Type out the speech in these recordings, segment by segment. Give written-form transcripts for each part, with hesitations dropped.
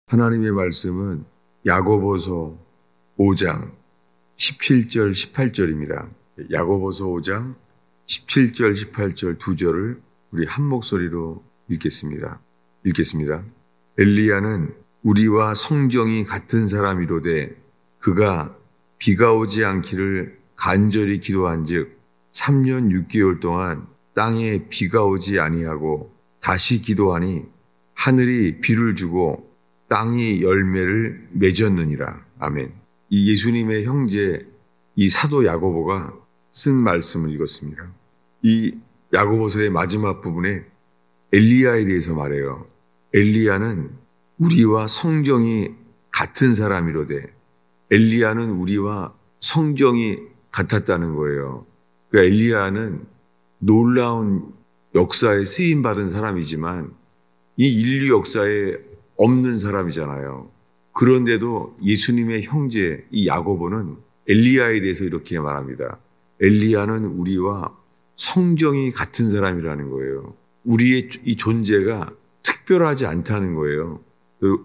하나님의 말씀은 야고보서 5장 17절 18절입니다. 야고보서 5장 17절 18절 두 절을 우리 한 목소리로 읽겠습니다. 엘리야는 우리와 성정이 같은 사람이로되 그가 비가 오지 않기를 간절히 기도한즉 3년 6개월 동안 땅에 비가 오지 아니하고 다시 기도하니 하늘이 비를 주고 땅이 열매를 맺었느니라. 아멘. 이 예수님의 형제 이 사도 야고보가 쓴 말씀을 읽었습니다. 이 야고보서의 마지막 부분에 엘리야에 대해서 말해요. 엘리야는 우리와 성정이 같은 사람이로되 엘리야는 우리와 성정이 같았다는 거예요. 그러니까 엘리야는 놀라운 역사에 쓰임받은 사람이지만 이 인류 역사에 없는 사람이잖아요. 그런데도 예수님의 형제 이 야고보는 엘리야에 대해서 이렇게 말합니다. 엘리야는 우리와 성정이 같은 사람이라는 거예요. 우리의 이 존재가 특별하지 않다는 거예요.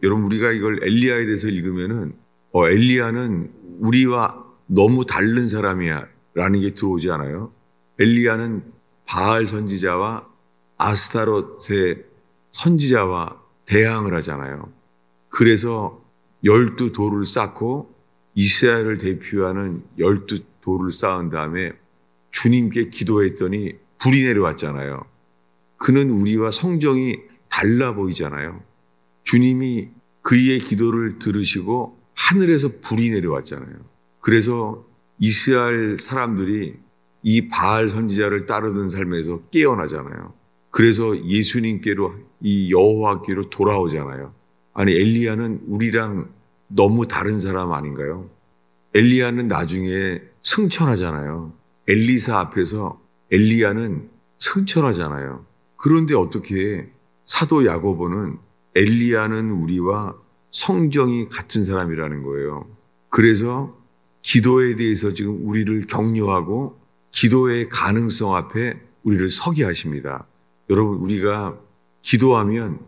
여러분 우리가 이걸 엘리야에 대해서 읽으면은 엘리야는 우리와 너무 다른 사람이야 라는 게 들어오지 않아요? 엘리야는 바알 선지자와 아스타롯의 선지자와 대항을 하잖아요. 그래서 12돌을 쌓고 이스라엘을 대표하는 12돌을 쌓은 다음에 주님께 기도했더니 불이 내려왔잖아요. 그는 우리와 성정이 달라 보이잖아요. 주님이 그의 기도를 들으시고 하늘에서 불이 내려왔잖아요. 그래서 이스라엘 사람들이 이 바알 선지자를 따르는 삶에서 깨어나잖아요. 그래서 예수님께로 이 여호와께로 돌아오잖아요. 아니 엘리야는 우리랑 너무 다른 사람 아닌가요? 엘리야는 나중에 승천하잖아요. 엘리사 앞에서 엘리야는 승천하잖아요. 그런데 어떻게 사도 야고보는 엘리야는 우리와 성정이 같은 사람이라는 거예요. 그래서 기도에 대해서 지금 우리를 격려하고 기도의 가능성 앞에 우리를 서게 하십니다. 여러분 우리가 기도하면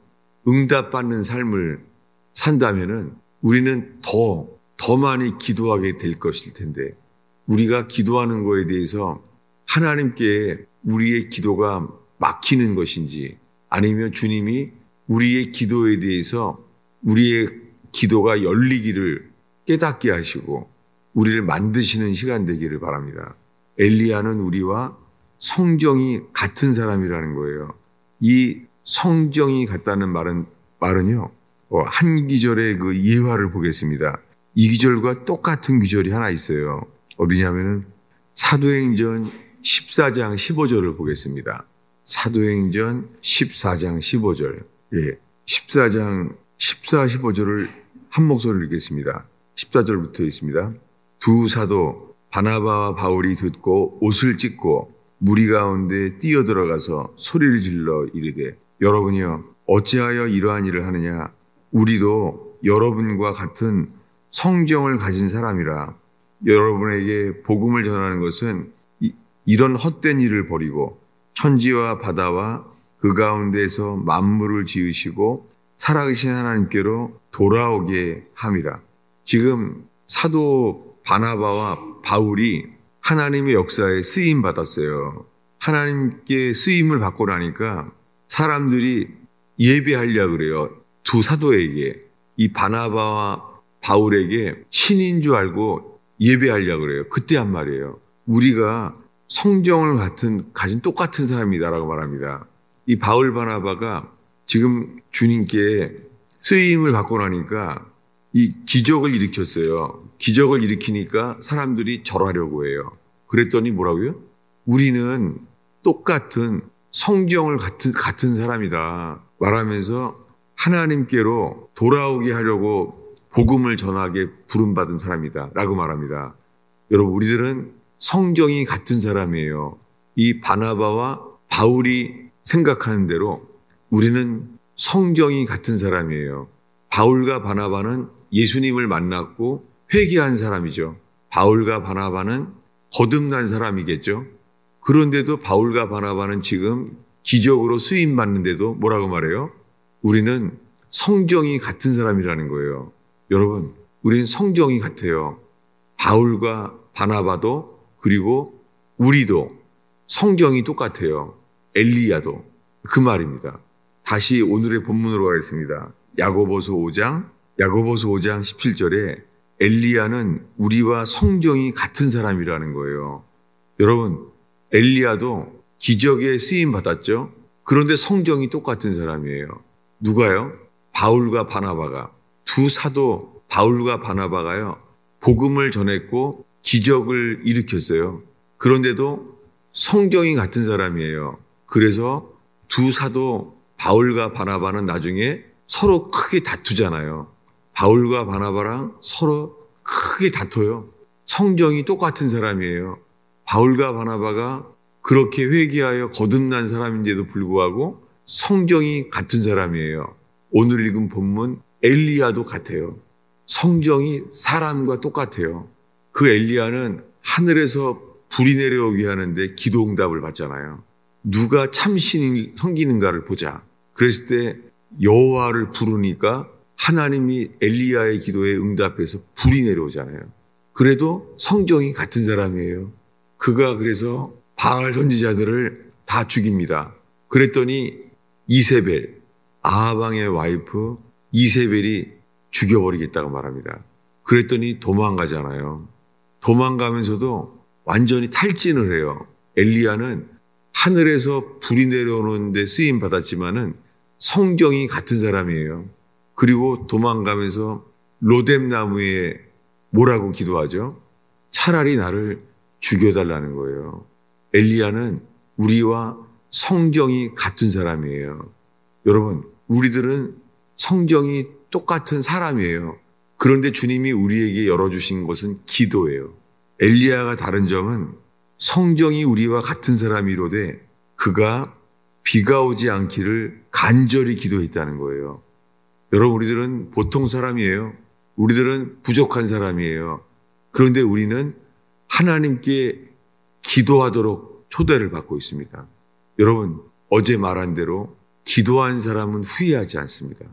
응답받는 삶을 산다면은 우리는 더 많이 기도하게 될 것일 텐데 우리가 기도하는 거에 대해서 하나님께 우리의 기도가 막히는 것인지 아니면 주님이 우리의 기도에 대해서 우리의 기도가 열리기를 깨닫게 하시고 우리를 만드시는 시간 되기를 바랍니다. 엘리야는 우리와 성정이 같은 사람이라는 거예요. 이 성정이 같다는 말은요. 한 기절의 그 예화를 보겠습니다. 이 기절과 똑같은 기절이 하나 있어요. 어디냐면은 사도행전 14장 15절을 보겠습니다. 사도행전 14장 15절. 14장 14, 15절을 한 목소리로 읽겠습니다. 14절부터 있습니다. 두 사도 바나바와 바울이 듣고 옷을 찢고 무리 가운데 뛰어들어가서 소리를 질러 이르되 여러분이여 어찌하여 이러한 일을 하느냐 우리도 여러분과 같은 성정을 가진 사람이라 여러분에게 복음을 전하는 것은 이런 헛된 일을 버리고 천지와 바다와 그 가운데서 만물을 지으시고 살아계신 하나님께로 돌아오게 함이라. 지금 사도 바나바와 바울이 하나님의 역사에 쓰임 받았어요. 하나님께 쓰임을 받고 나니까 사람들이 예배하려고 그래요. 두 사도에게 이 바나바와 바울에게 신인 줄 알고 예배하려고 그래요. 그때 한 말이에요. 우리가 성정을 가진 똑같은 사람이다라고 말합니다. 이 바울 바나바가 지금 주님께 쓰임을 받고 나니까 이 기적을 일으켰어요. 기적을 일으키니까 사람들이 절하려고 해요. 그랬더니 뭐라고요? 우리는 똑같은 성정을 같은 사람이다 말하면서 하나님께로 돌아오게 하려고 복음을 전하게 부름받은 사람이다 라고 말합니다. 여러분 우리들은 성정이 같은 사람이에요. 이 바나바와 바울이 생각하는 대로 우리는 성정이 같은 사람이에요. 바울과 바나바는 예수님을 만났고 회개한 사람이죠. 바울과 바나바는 거듭난 사람이겠죠. 그런데도 바울과 바나바는 지금 기적으로 쓰임받는데도 뭐라고 말해요? 우리는 성정이 같은 사람이라는 거예요. 여러분, 우리는 성정이 같아요. 바울과 바나바도 그리고 우리도 성정이 똑같아요. 엘리야도 그 말입니다. 다시 오늘의 본문으로 가겠습니다. 야고보서 5장 17절에 엘리야는 우리와 성정이 같은 사람이라는 거예요. 여러분, 엘리야도 기적에 쓰임 받았죠. 그런데 성정이 똑같은 사람이에요. 누가요? 바울과 바나바가. 두 사도 바울과 바나바가요, 복음을 전했고 기적을 일으켰어요. 그런데도 성정이 같은 사람이에요. 그래서 두 사도 바울과 바나바는 나중에 서로 크게 다투잖아요. 바울과 바나바랑 서로 크게 다퉈요. 성정이 똑같은 사람이에요. 바울과 바나바가 그렇게 회개하여 거듭난 사람인데도 불구하고 성정이 같은 사람이에요. 오늘 읽은 본문 엘리야도 같아요. 성정이 사람과 똑같아요. 그 엘리야는 하늘에서 불이 내려오게 하는데 기도 응답을 받잖아요. 누가 참신이 섬기는가를 보자. 그랬을 때 여호와를 부르니까 하나님이 엘리야의 기도에 응답해서 불이 내려오잖아요. 그래도 성정이 같은 사람이에요. 그가 그래서 바알 선지자들을 다 죽입니다. 그랬더니 이세벨, 아합 왕의 와이프 이세벨이 죽여버리겠다고 말합니다. 그랬더니 도망가잖아요. 도망가면서도 완전히 탈진을 해요. 엘리야는 하늘에서 불이 내려오는 데 쓰임 받았지만은 성정이 같은 사람이에요. 그리고 도망가면서 로뎀 나무에 뭐라고 기도하죠? 차라리 나를 죽여달라는 거예요. 엘리야는 우리와 성정이 같은 사람이에요. 여러분, 우리들은 성정이 똑같은 사람이에요. 그런데 주님이 우리에게 열어주신 것은 기도예요. 엘리야가 다른 점은 성정이 우리와 같은 사람이로되 그가 비가 오지 않기를 간절히 기도했다는 거예요. 여러분, 우리들은 보통 사람이에요. 우리들은 부족한 사람이에요. 그런데 우리는 하나님께 기도하도록 초대를 받고 있습니다. 여러분, 어제 말한 대로 기도한 사람은 후회하지 않습니다.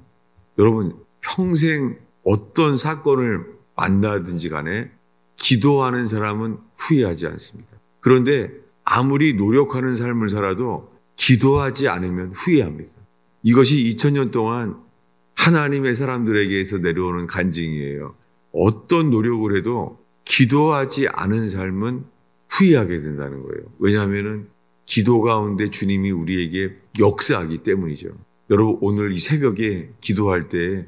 여러분, 평생 어떤 사건을 만나든지 간에 기도하는 사람은 후회하지 않습니다. 그런데 아무리 노력하는 삶을 살아도 기도하지 않으면 후회합니다. 이것이 2000년 동안 하나님의 사람들에게서 내려오는 간증이에요. 어떤 노력을 해도 기도하지 않은 삶은 후회하게 된다는 거예요. 왜냐하면 기도 가운데 주님이 우리에게 역사하기 때문이죠. 여러분, 오늘 이 새벽에 기도할 때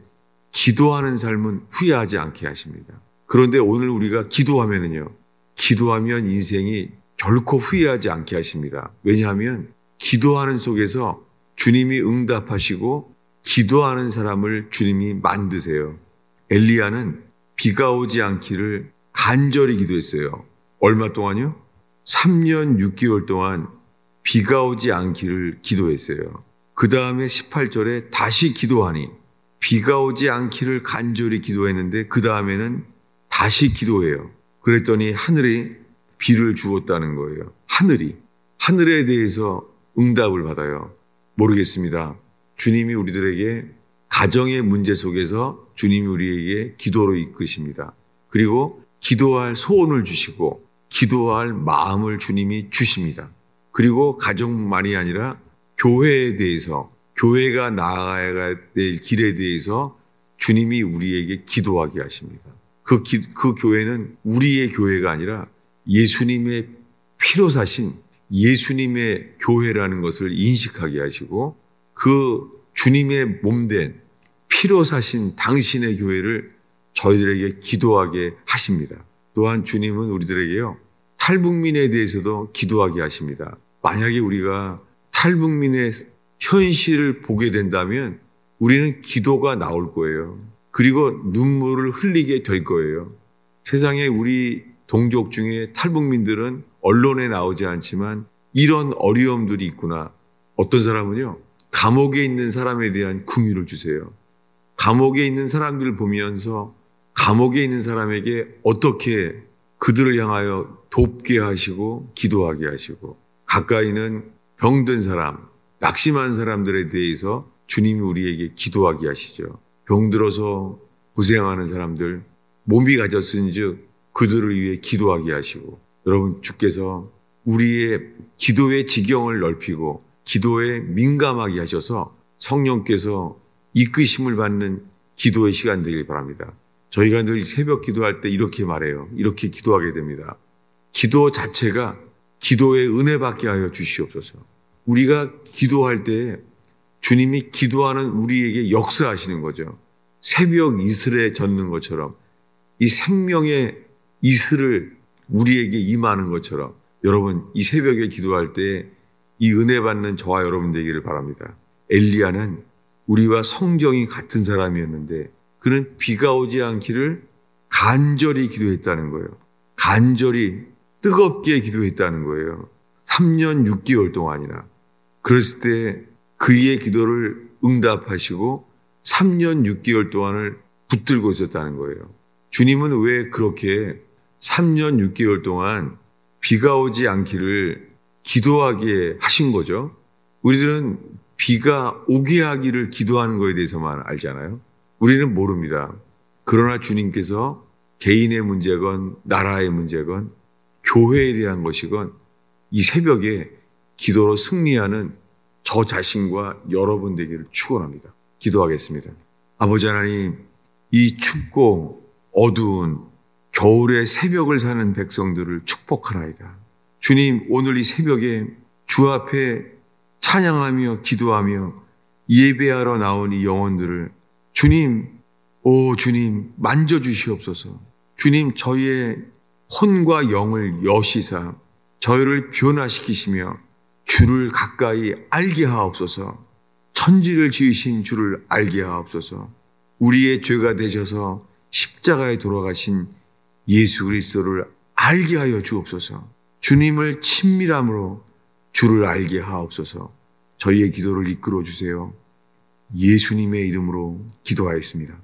기도하는 삶은 후회하지 않게 하십니다. 그런데 오늘 우리가 기도하면 인생이 결코 후회하지 않게 하십니다. 왜냐하면 기도하는 속에서 주님이 응답하시고 기도하는 사람을 주님이 만드세요. 엘리야는 비가 오지 않기를 간절히 기도했어요. 얼마 동안요? 3년 6개월 동안 비가 오지 않기를 기도했어요. 그 다음에 18절에 다시 기도하니 비가 오지 않기를 간절히 기도했는데 그 다음에는 다시 기도해요. 그랬더니 하늘이 비를 주었다는 거예요. 하늘에 대해서 응답을 받아요. 모르겠습니다. 주님이 우리들에게 가정의 문제 속에서 주님이 우리에게 기도로 이끄십니다. 그리고 기도할 소원을 주시고 기도할 마음을 주님이 주십니다. 그리고 가정만이 아니라 교회에 대해서, 교회가 나아가야 될 길에 대해서 주님이 우리에게 기도하게 하십니다. 그 교회는 우리의 교회가 아니라 예수님의 피로 사신 예수님의 교회라는 것을 인식하게 하시고 그 주님의 몸된 피로 사신 당신의 교회를 저희들에게 기도하게 하십니다. 또한 주님은 우리들에게요, 탈북민에 대해서도 기도하게 하십니다. 만약에 우리가 탈북민의 현실을 보게 된다면 우리는 기도가 나올 거예요. 그리고 눈물을 흘리게 될 거예요. 세상에 우리 동족 중에 탈북민들은 언론에 나오지 않지만 이런 어려움들이 있구나. 어떤 사람은요, 감옥에 있는 사람에 대한 긍휼을 주세요. 감옥에 있는 사람들을 보면서 감옥에 있는 사람에게 어떻게 그들을 향하여 돕게 하시고 기도하게 하시고, 가까이는 병든 사람, 낙심한 사람들에 대해서 주님이 우리에게 기도하게 하시죠. 병들어서 고생하는 사람들, 몸이 가졌은즉 그들을 위해 기도하게 하시고, 여러분, 주께서 우리의 기도의 지경을 넓히고 기도에 민감하게 하셔서 성령께서 이끄심을 받는 기도의 시간 되길 바랍니다. 저희가 늘 새벽 기도할 때 이렇게 말해요. 이렇게 기도하게 됩니다. 기도 자체가 기도의 은혜 받게 하여 주시옵소서. 우리가 기도할 때 주님이 기도하는 우리에게 역사하시는 거죠. 새벽 이슬에 젖는 것처럼 이 생명의 이슬을 우리에게 임하는 것처럼 여러분, 이 새벽에 기도할 때 이 은혜 받는 저와 여러분 되기를 바랍니다. 엘리야는 우리와 성정이 같은 사람이었는데 그는 비가 오지 않기를 간절히 기도했다는 거예요. 간절히 뜨겁게 기도했다는 거예요. 3년 6개월 동안이나. 그랬을 때 그의 기도를 응답하시고 3년 6개월 동안을 붙들고 있었다는 거예요. 주님은 왜 그렇게 3년 6개월 동안 비가 오지 않기를 기도하게 하신 거죠? 우리들은 비가 오게 하기를 기도하는 거에 대해서만 알잖아요. 우리는 모릅니다. 그러나 주님께서 개인의 문제건 나라의 문제건 교회에 대한 것이건 이 새벽에 기도로 승리하는 저 자신과 여러분 되기를 축원합니다. 기도하겠습니다. 아버지 하나님, 이 춥고 어두운 겨울의 새벽을 사는 백성들을 축복하나이다. 주님, 오늘 이 새벽에 주 앞에 찬양하며 기도하며 예배하러 나온 이 영혼들을 주님, 주님 만져주시옵소서. 주님, 저희의 혼과 영을 여시사 저희를 변화시키시며 주를 가까이 알게 하옵소서. 천지를 지으신 주를 알게 하옵소서. 우리의 죄가 되셔서 십자가에 돌아가신 예수 그리스도를 알게 하여 주옵소서. 주님을 친밀함으로 주를 알게 하옵소서. 저희의 기도를 이끌어 주세요. 예수님의 이름으로 기도하였습니다.